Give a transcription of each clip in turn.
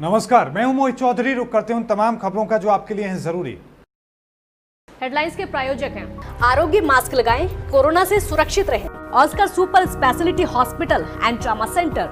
नमस्कार, मैं हूं मोहित चौधरी। रुक करते हैं उन तमाम खबरों का जो आपके लिए हैं जरूरी। हेडलाइंस के प्रायोजक हैं आरोग्य मास्क लगाएं, कोरोना से सुरक्षित रहें। Oscar super speciality hospital and trauma centre,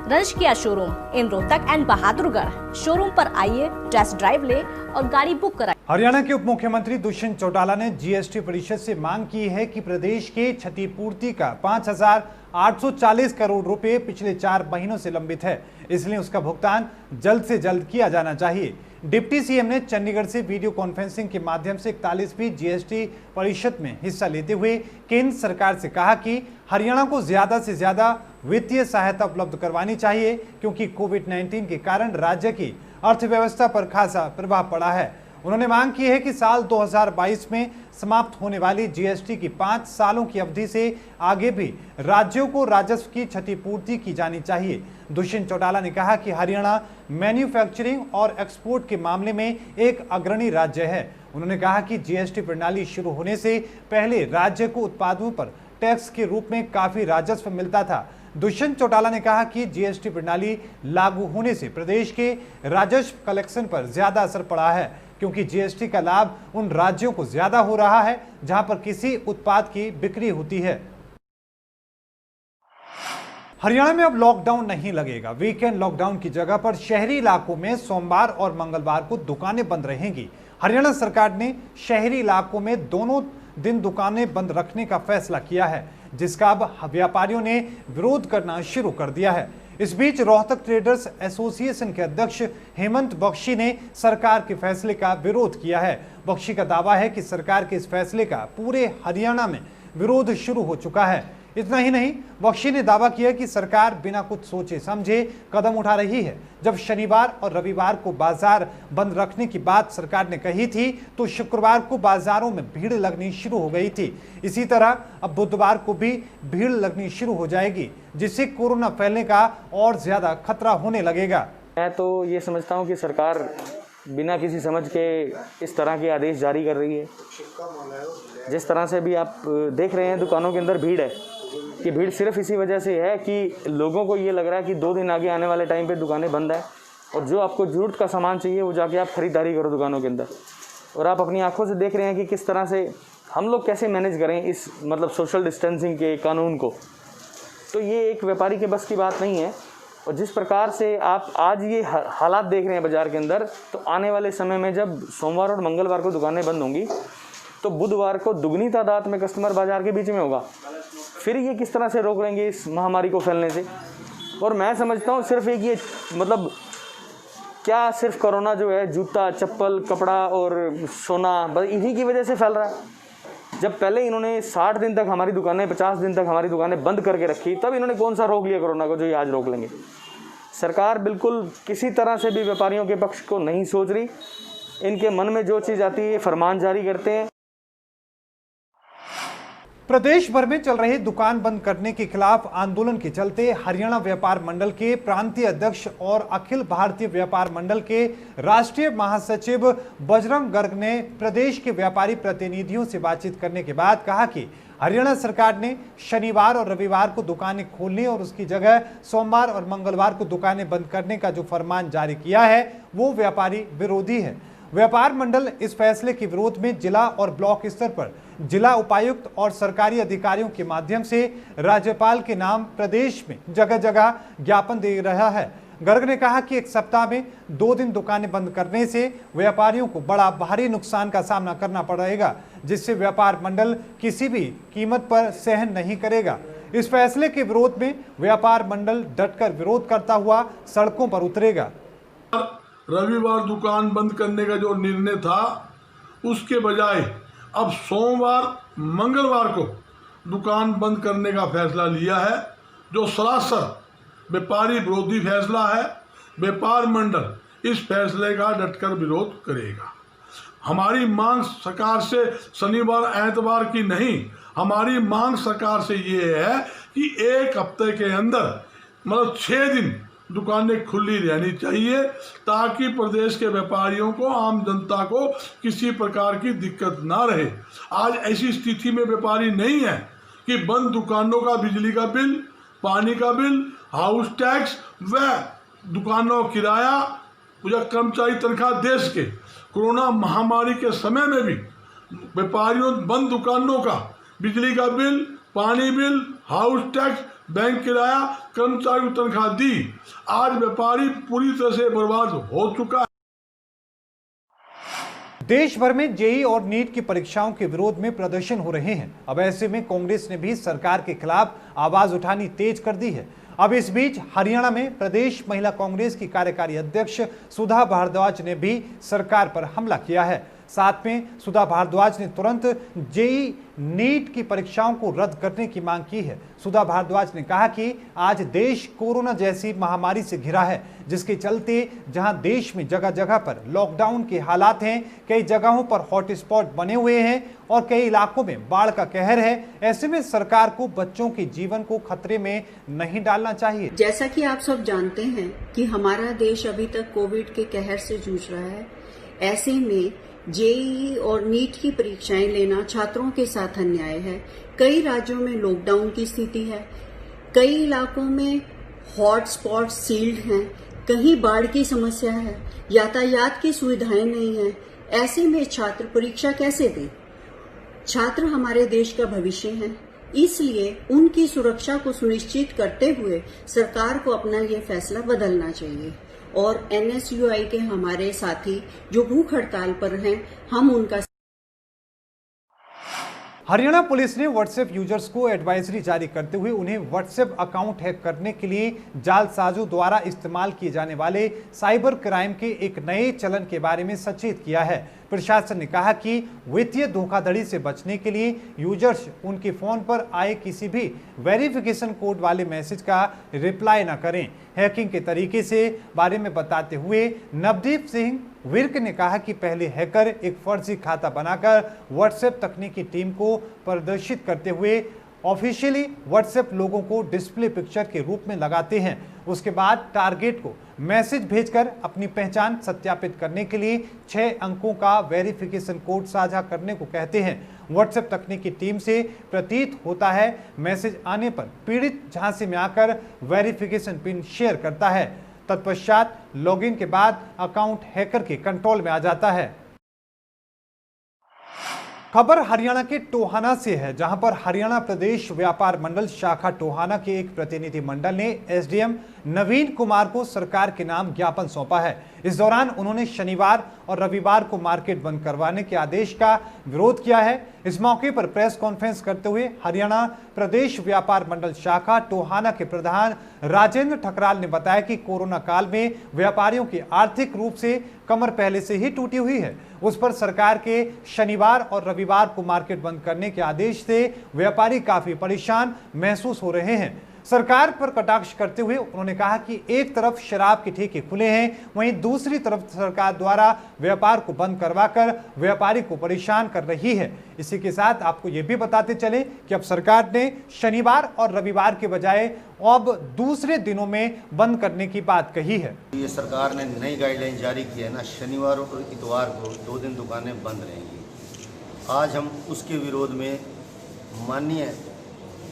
रंश किया showroom in Rohtak and Bahadurgarh. Showroom पर आइए, टेस्ट ड्राइव ले और गाड़ी बुक कराएं। हरियाणा के उप मुख्यमंत्री दुष्यंत चौटाला ने जीएसटी परिषद से मांग की है कि प्रदेश के क्षतिपूर्ति का 5,840 करोड़ रुपए पिछले 4 महीनों से लंबित है, इसलिए उसका भुगतान जल्द से जल्द किया जाना चाहिए। डिप्टी सीएम ने चंडीगढ़ से वीडियो कॉन्फ्रेंसिंग के माध्यम से 41वीं जीएसटी परिषद में हिस्सा लेते हुए केंद्र सरकार से कहा कि हरियाणा को ज्यादा से ज्यादा वित्तीय सहायता उपलब्ध करवानी चाहिए, क्योंकि कोविड-19 के कारण राज्य की अर्थव्यवस्था पर खासा प्रभाव पड़ा है। उन्होंने मांग की है कि साल 2022 में समाप्त होने वाली जीएसटी की 5 सालों की अवधि से आगे भी राज्यों को राजस्व की क्षतिपूर्ति की जानी चाहिए। दुष्यंत चौटाला ने कहा कि हरियाणा मैन्युफैक्चरिंग और एक्सपोर्ट के मामले में एक अग्रणी राज्य है। उन्होंने कहा कि जीएसटी प्रणाली शुरू होने से पहले राज्य को उत्पादों पर टैक्स के रूप में काफी राजस्व मिलता था। दुष्यंत चौटाला ने कहा कि जीएसटी प्रणाली लागू होने से प्रदेश के राजस्व कलेक्शन पर ज्यादा असर पड़ा है, क्योंकि जीएसटी का लाभ उन राज्यों को ज्यादा हो रहा है जहां पर किसी उत्पाद की बिक्री होती है। हरियाणा में अब लॉकडाउन नहीं लगेगा। वीकेंड लॉकडाउन की जगह पर शहरी इलाकों में सोमवार और मंगलवार को दुकानें बंद रहेंगी। हरियाणा सरकार ने शहरी इलाकों में दोनों दिन दुकानें बंद रखने का फैसला किया है, जिसका अब व्यापारियों ने विरोध करना शुरू कर दिया है। इस बीच रोहतक ट्रेडर्स एसोसिएशन के अध्यक्ष हेमंत बख्शी ने सरकार के फैसले का विरोध किया है। बख्शी का दावा है कि सरकार के इस फैसले का पूरे हरियाणा में विरोध शुरू हो चुका है। इतना ही नहीं, बख्शी ने दावा किया कि सरकार बिना कुछ सोचे समझे कदम उठा रही है। जब शनिवार और रविवार को बाजार बंद रखने की बात सरकार ने कही थी, तो शुक्रवार को बाजारों में भीड़ लगनी शुरू हो गई थी। इसी तरह अब बुधवार को भी भीड़ लगनी शुरू हो जाएगी, जिससे कोरोना फैलने का और ज्यादा खतरा होने लगेगा। मैं तो ये समझता हूँ कि सरकार बिना किसी समझ के इस तरह के आदेश जारी कर रही है। जिस तरह से भी आप देख रहे हैं दुकानों के अंदर भीड़ है, कि भीड़ सिर्फ इसी वजह से है कि लोगों को ये लग रहा है कि 2 दिन आगे आने वाले टाइम पे दुकानें बंद है, और जो आपको ज़रूरत का सामान चाहिए वो जाके आप ख़रीदारी करो दुकानों के अंदर। और आप अपनी आंखों से देख रहे हैं कि किस तरह से हम लोग कैसे मैनेज करें इस सोशल डिस्टेंसिंग के कानून को। तो ये एक व्यापारी के बस की बात नहीं है। और जिस प्रकार से आप आज ये हालात देख रहे हैं बाज़ार के अंदर, तो आने वाले समय में जब सोमवार और मंगलवार को दुकानें बंद होंगी, तो बुधवार को दुगनी तादाद में कस्टमर बाज़ार के बीच में होगा। फिर ये किस तरह से रोक लेंगे इस महामारी को फैलने से। और मैं समझता हूँ सिर्फ एक ये क्या सिर्फ कोरोना जो है जूता, चप्पल, कपड़ा और सोना, बस इन्हीं की वजह से फैल रहा है। जब पहले इन्होंने 60 दिन तक हमारी दुकानें, 50 दिन तक हमारी दुकानें बंद करके रखी, तब इन्होंने कौन सा रोक लिया कोरोना को जो ये आज रोक लेंगे। सरकार बिल्कुल किसी तरह से भी व्यापारियों के पक्ष को नहीं सोच रही। इनके मन में जो चीज़ आती है फरमान जारी करते हैं। प्रदेश भर में चल रहे दुकान बंद करने के खिलाफ आंदोलन के चलते हरियाणा व्यापार मंडल के प्रांतीय अध्यक्ष और अखिल भारतीय व्यापार मंडल के राष्ट्रीय महासचिव बजरंग गर्ग ने प्रदेश के व्यापारी प्रतिनिधियों से बातचीत करने के बाद कहा कि हरियाणा सरकार ने शनिवार और रविवार को दुकानें खोलने और उसकी जगह सोमवार और मंगलवार को दुकानें बंद करने का जो फरमान जारी किया है वो व्यापारी विरोधी है। व्यापार मंडल इस फैसले के विरोध में जिला और ब्लॉक स्तर पर जिला उपायुक्त और सरकारी अधिकारियों के माध्यम से राज्यपाल के नाम प्रदेश में जगह जगह ज्ञापन दे रहा है। गर्ग ने कहा कि एक सप्ताह में 2 दिन दुकानें बंद करने से व्यापारियों को बड़ा भारी नुकसान का सामना करना पड़ेगा, जिससे व्यापार मंडल किसी भी कीमत पर सहन नहीं करेगा। इस फैसले के विरोध में व्यापार मंडल डटकर विरोध करता हुआ सड़कों पर उतरेगा। रविवार दुकान बंद करने का जो निर्णय था, उसके बजाय अब सोमवार मंगलवार को दुकान बंद करने का फैसला लिया है, जो सरासर व्यापारी विरोधी फैसला है। व्यापार मंडल इस फैसले का डटकर विरोध करेगा। हमारी मांग सरकार से शनिवार एतवार की नहीं, हमारी मांग सरकार से ये है कि 1 हफ्ते के अंदर 6 दिन दुकानें खुली रहनी चाहिए, ताकि प्रदेश के व्यापारियों को, आम जनता को किसी प्रकार की दिक्कत ना रहे। आज ऐसी स्थिति में व्यापारी नहीं है कि बंद दुकानों का बिजली का बिल, पानी का बिल, हाउस टैक्स व दुकानों किराया मुझे कर्मचारी तनख्वाह देश के कोरोना महामारी के समय में भी व्यापारियों बंद दुकानों का बिजली का बिल, पानी बिल, हाउस टैक्स, बैंक किराया, कर्मचारी को तनख्वाह दी। आज व्यापारी पूरी तरह से बर्बाद हो चुका है। देश भर में जेईई और नीट की परीक्षाओं के विरोध में प्रदर्शन हो रहे हैं। अब ऐसे में कांग्रेस ने भी सरकार के खिलाफ आवाज उठानी तेज कर दी है। अब इस बीच हरियाणा में प्रदेश महिला कांग्रेस की कार्यकारी अध्यक्ष सुधा भारद्वाज ने भी सरकार पर हमला किया है। साथ में सुधा भारद्वाज ने तुरंत जेईई नीट की परीक्षाओं को रद्द करने की मांग की है। सुधा भारद्वाज ने कहा कि आज देश कोरोना जैसी महामारी से घिरा है, जिसके चलते जहां देश में जगह जगह पर लॉकडाउन के हालात हैं, कई जगहों पर हॉटस्पॉट बने हुए हैं और कई इलाकों में बाढ़ का कहर है। ऐसे में सरकार को बच्चों के जीवन को खतरे में नहीं डालना चाहिए। जैसा कि आप सब जानते हैं कि हमारा देश अभी तक कोविड के कहर से जूझ रहा है। ऐसे में जेईई और नीट की परीक्षाएं लेना छात्रों के साथ अन्याय है। कई राज्यों में लॉकडाउन की स्थिति है, कई इलाकों में हॉटस्पॉट सील्ड हैं, कहीं बाढ़ की समस्या है, यातायात की सुविधाएं नहीं है। ऐसे में छात्र परीक्षा कैसे दें? छात्र हमारे देश का भविष्य है, इसलिए उनकी सुरक्षा को सुनिश्चित करते हुए सरकार को अपना ये फैसला बदलना चाहिए। और एनएसयूआई के हमारे साथी जो भूख हड़ताल पर हैं, हम उनका हरियाणा पुलिस ने व्हाट्सएप यूजर्स को एडवाइजरी जारी करते हुए उन्हें व्हाट्सएप अकाउंट हैक करने के लिए जालसाजों द्वारा इस्तेमाल किए जाने वाले साइबर क्राइम के एक नए चलन के बारे में सचेत किया है। प्रशासन ने कहा कि वित्तीय धोखाधड़ी से बचने के लिए यूजर्स उनके फोन पर आए किसी भी वेरिफिकेशन कोड वाले मैसेज का रिप्लाई न करें। हैकिंग के तरीके से बारे में बताते हुए नवदीप सिंह विर्क ने कहा कि पहले हैकर एक फर्जी खाता बनाकर व्हाट्सएप तकनीकी टीम को प्रदर्शित करते हुए ऑफिशियली व्हाट्सएप लोगों को डिस्प्ले पिक्चर के रूप में लगाते हैं। उसके बाद टारगेट को मैसेज भेजकर अपनी पहचान सत्यापित करने के लिए 6 अंकों का वेरिफिकेशन कोड साझा करने को कहते हैं। व्हाट्सएप तकनीकी टीम से प्रतीत होता है मैसेज आने पर पीड़ित झांसे में आकर वेरिफिकेशन पिन शेयर करता है। तत्पश्चात लॉगिन के बाद अकाउंट हैकर के कंट्रोल में आ जाता है। खबर हरियाणा के टोहाना से है, जहां पर हरियाणा प्रदेश व्यापार मंडल शाखा टोहाना के एक प्रतिनिधि मंडल ने एसडीएम नवीन कुमार को सरकार के नाम ज्ञापन सौंपा है। इस दौरान उन्होंने शनिवार और रविवार को मार्केट बंद करवाने के आदेश का विरोध किया है। इस मौके पर प्रेस कॉन्फ्रेंस करते हुए हरियाणा प्रदेश व्यापार मंडल शाखा टोहाना के प्रधान राजेंद्र ठकराल ने बताया कि कोरोना काल में व्यापारियों की आर्थिक रूप से कमर पहले से ही टूटी हुई है। उस पर सरकार के शनिवार और रविवार को मार्केट बंद करने के आदेश से व्यापारी काफी परेशान महसूस हो रहे हैं। सरकार पर कटाक्ष करते हुए उन्होंने कहा कि एक तरफ शराब के ठेके खुले हैं, वहीं दूसरी तरफ सरकार द्वारा व्यापार को बंद करवाकर व्यापारी को परेशान कर रही है। इसी के साथ आपको ये भी बताते चले कि अब सरकार ने शनिवार और रविवार के बजाय अब दूसरे दिनों में बंद करने की बात कही है। ये सरकार ने नई गाइडलाइन जारी की है ना, शनिवार और इतवार को 2 दिन दुकानें बंद रहेंगी। आज हम उसके विरोध में माननीय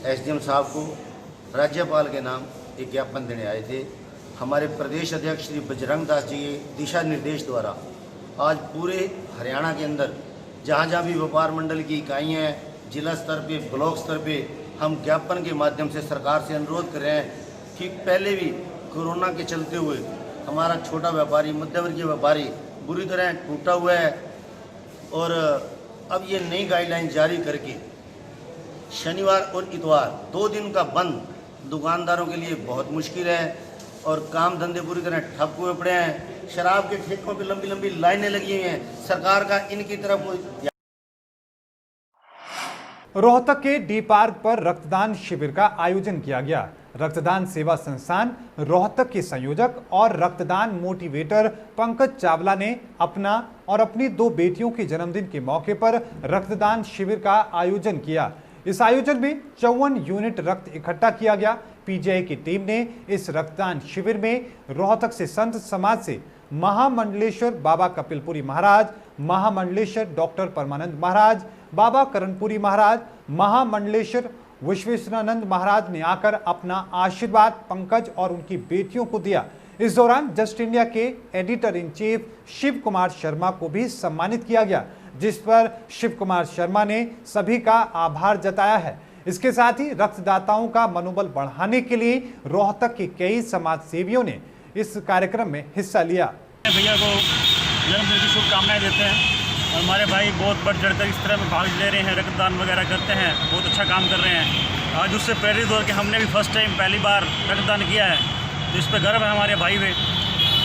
एसडीएम साहब को राज्यपाल के नाम एक ज्ञापन देने आए थे। हमारे प्रदेश अध्यक्ष श्री बजरंग दास जी के दिशा निर्देश द्वारा आज पूरे हरियाणा के अंदर जहाँ जहाँ भी व्यापार मंडल की इकाइयाँ हैं, जिला स्तर पे, ब्लॉक स्तर पे, हम ज्ञापन के माध्यम से सरकार से अनुरोध कर रहे हैं कि पहले भी कोरोना के चलते हुए हमारा छोटा व्यापारी, मध्यवर्गीय व्यापारी बुरी तरह टूटा हुआ है और अब ये नई गाइडलाइन जारी करके शनिवार और इतवार 2 दिन का बंद दुकानदारों के लिए बहुत मुश्किल है और काम धंधे पूरी तरह ठप हुए पड़े हैं। शराब के ठेकों पे लंबी लंबी लाइनें लगी हुई हैं। सरकार का इनकी तरफ रोहतक के डी पार्क पर रक्तदान शिविर का आयोजन किया गया। रक्तदान सेवा संस्थान रोहतक के संयोजक और रक्तदान मोटिवेटर पंकज चावला ने अपना और अपनी 2 बेटियों के जन्मदिन के मौके पर रक्तदान शिविर का आयोजन किया। इस आयोजन में 54 यूनिट रक्त इकट्ठा किया गया। पीजीआई की टीम ने इस रक्तदान शिविर में रोहतक से संत समाज से महामंडलेश्वर बाबा कपिलपुरी महाराज, महामंडलेश्वर डॉक्टर परमानंद महाराज, बाबा करणपुरी महाराज, महामंडलेश्वर विश्वेश्वरानंद महाराज ने आकर अपना आशीर्वाद पंकज और उनकी बेटियों को दिया। इस दौरान जस्ट इंडिया के editor in chief Shiv Kumar Sharma को भी सम्मानित किया गया, जिस पर शिव कुमार शर्मा ने सभी का आभार जताया है। इसके साथ ही रक्तदाताओं का मनोबल बढ़ाने के लिए रोहतक के कई समाज सेवियों ने इस कार्यक्रम में हिस्सा लिया। भैया को जन्मदिन की शुभकामनाएं देते हैं और हमारे भाई बहुत बढ़ चढ़कर इस तरह में भाग ले रहे हैं, रक्तदान वगैरह करते हैं, बहुत अच्छा काम कर रहे हैं। आज उससे प्रेरित होकर हमने भी फर्स्ट टाइम पहली बार रक्तदान किया है, तो इस पर गर्व है हमारे भाई में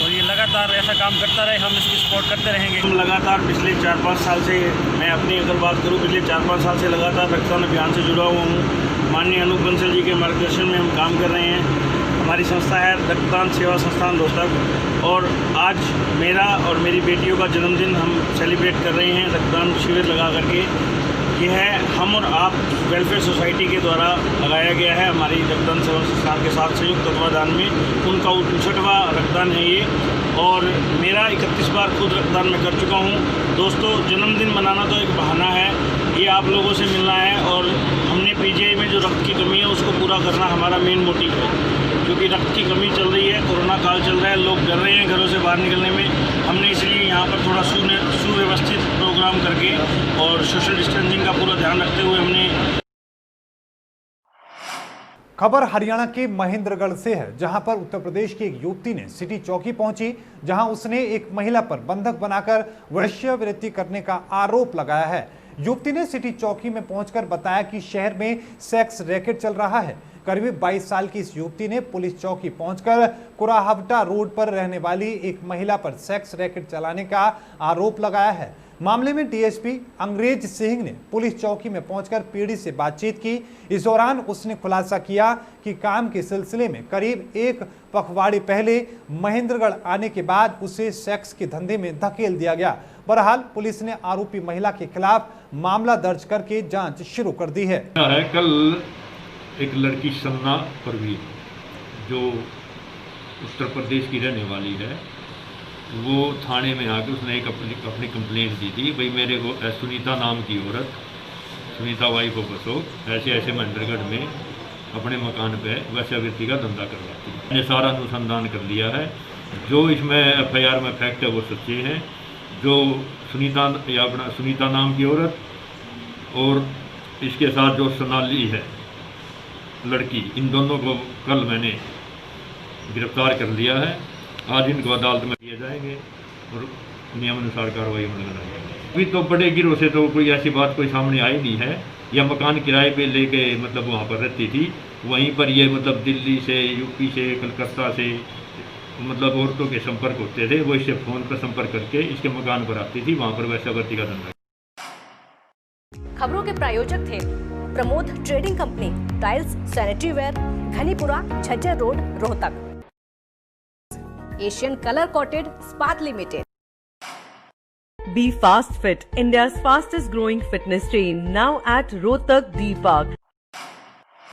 और ये लगातार ऐसा काम करता रहे, हम इसकी सपोर्ट करते रहेंगे। हम लगातार पिछले 4-5 साल से, मैं अपनी अगर बात करूँ, पिछले 4-5 साल से लगातार रक्तदान अभियान से जुड़ा हुआ हूँ। माननीय अनूप बंसल जी के मार्गदर्शन में हम काम कर रहे हैं। हमारी संस्था है रक्तदान सेवा संस्थान रोहतक और आज मेरा और मेरी बेटियों का जन्मदिन हम सेलिब्रेट कर रहे हैं रक्तदान शिविर लगा करके। यह है हम और आप वेलफेयर सोसाइटी के द्वारा लगाया गया है, हमारी रक्तदान सेवा संस्थान के साथ संयुक्त तत्वाधान में। उनका 59वां रक्तदान है ये और मेरा 31 बार खुद रक्तदान में कर चुका हूँ। दोस्तों, जन्मदिन मनाना तो एक बहाना है, ये आप लोगों से मिलना है और हमने पीजीआई में जो रक्त की कमी है उसको पूरा करना हमारा मेन मोटिव है, क्योंकि रक्त की कमी चल रही है, कोरोना काल चल रहा है, लोग डर रहे हैं घरों से बाहर निकलने में। हमने इसलिए यहाँ पर थोड़ा सुव्यवस्थित प्रोग्राम करके और सोशल डिस्टेंसिंग का पूरा ध्यान रखते हुए हमने। खबर हरियाणा के महेंद्रगढ़ से है, जहां पर उत्तर प्रदेश की एक युवती ने सिटी चौकी पहुंची, जहां उसने एक महिला पर बंधक बनाकर वेश्यावृत्ति करने का आरोप लगाया है। युवती ने सिटी चौकी में पहुंचकर बताया कि शहर में सेक्स रैकेट चल रहा है। करीब 22 साल की इस युवती ने पुलिस चौकी पहुंचकर कुराहवटा रोड पर रहने वाली एक महिला पर सेक्स रैकेट चलाने का आरोप लगाया है। मामले में डीएसपी अंग्रेज सिंह ने पुलिस चौकी में पहुंचकर पीड़ित से बातचीत की। इस दौरान उसने खुलासा किया कि काम के सिलसिले में करीब 1 पखवाड़े पहले महेंद्रगढ़ आने के बाद उसे सेक्स के धंधे में धकेल दिया गया। बहरहाल पुलिस ने आरोपी महिला के खिलाफ मामला दर्ज करके जांच शुरू कर दी है। कल एक लड़की सन्ना परवीन जो उत्तर प्रदेश की रहने वाली है, वो थाने में आके उसने एक अपनी कंप्लेंट दी थी, भाई मेरे को सुनीता नाम की औरत, सुनीता वाइफ ऑफ अशोक, ऐसे महेंद्रगढ़ में अपने मकान पे वेश्यावृत्ति का धंधा करवाती है। मैंने सारा अनुसंधान कर लिया है, जो इसमें एफआईआर में फैक्ट है वो सच्चे हैं। जो सुनीता नाम की औरत और इसके साथ जो सोनाली है लड़की, इन दोनों को कल मैंने गिरफ्तार कर लिया है। आज इनको अदालत में दिए जाएंगे और नियमानुसार कार्रवाई होने लगाएंगे। अभी तो बड़े गिरोह से तो कोई ऐसी बात कोई सामने आई नहीं है। यह मकान किराए पे लेके मतलब वहाँ पर रहती थी, वहीं पर ये मतलब दिल्ली से, यूपी से, कलकत्ता से मतलब औरतों के संपर्क होते थे। वो इससे फ़ोन पर संपर्क करके इसके मकान पर आती थी, वहाँ पर वेश्यावृत्ति का धंधा। खबरों के प्रायोजक थे Pramod trading company, tiles, sanitary ware, Ghanipura, Jhajjar road, Rohtak. Asian colour coated स्पात limited. Be Fast Fit, India's fastest growing fitness chain, now at Rohtak D Park.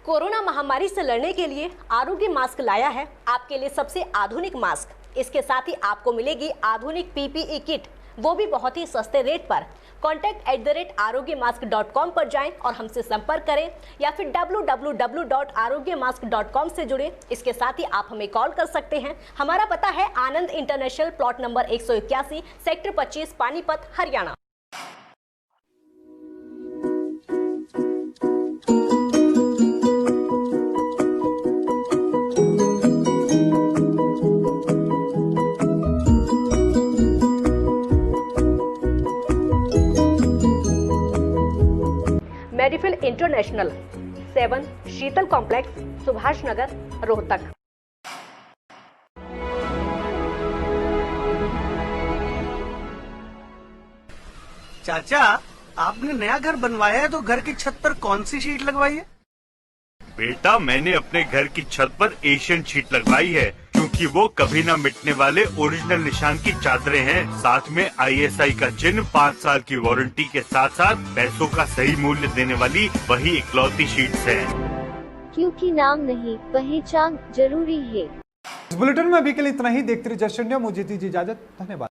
Corona महामारी से लड़ने के लिए आरोग्य मास्क लाया है आपके लिए सबसे आधुनिक मास्क। इसके साथ ही आपको मिलेगी आधुनिक पीपीई किट, वो भी बहुत ही सस्ते रेट पर। contact@arogyamask.com पर जाएं और हमसे संपर्क करें या फिर www.arogyamask.com से जुड़ें। इसके साथ ही आप हमें कॉल कर सकते हैं। हमारा पता है Anand international, plot number 181, sector 25, Panipat, Haryana. Medifil international, 7 Sheetal complex, Subhash Nagar, Rohtak. चाचा, आपने नया घर बनवाया है तो घर की छत पर कौन सी शीट लगवाई है? बेटा, मैंने अपने घर की छत पर एशियन शीट लगवाई है, क्योंकि वो कभी न मिटने वाले ओरिजिनल निशान की चादरें हैं। साथ में ISI का चिन्ह, 5 साल की वारंटी के साथ साथ पैसों का सही मूल्य देने वाली वही इकलौती शीट्स है। क्योंकि नाम नहीं, पहचान जरूरी है। इस बुलेटिन में अभी के लिए इतना ही। देखते रहिए जस्ट इंडिया। मुझे दीजिए इजाजत। धन्यवाद।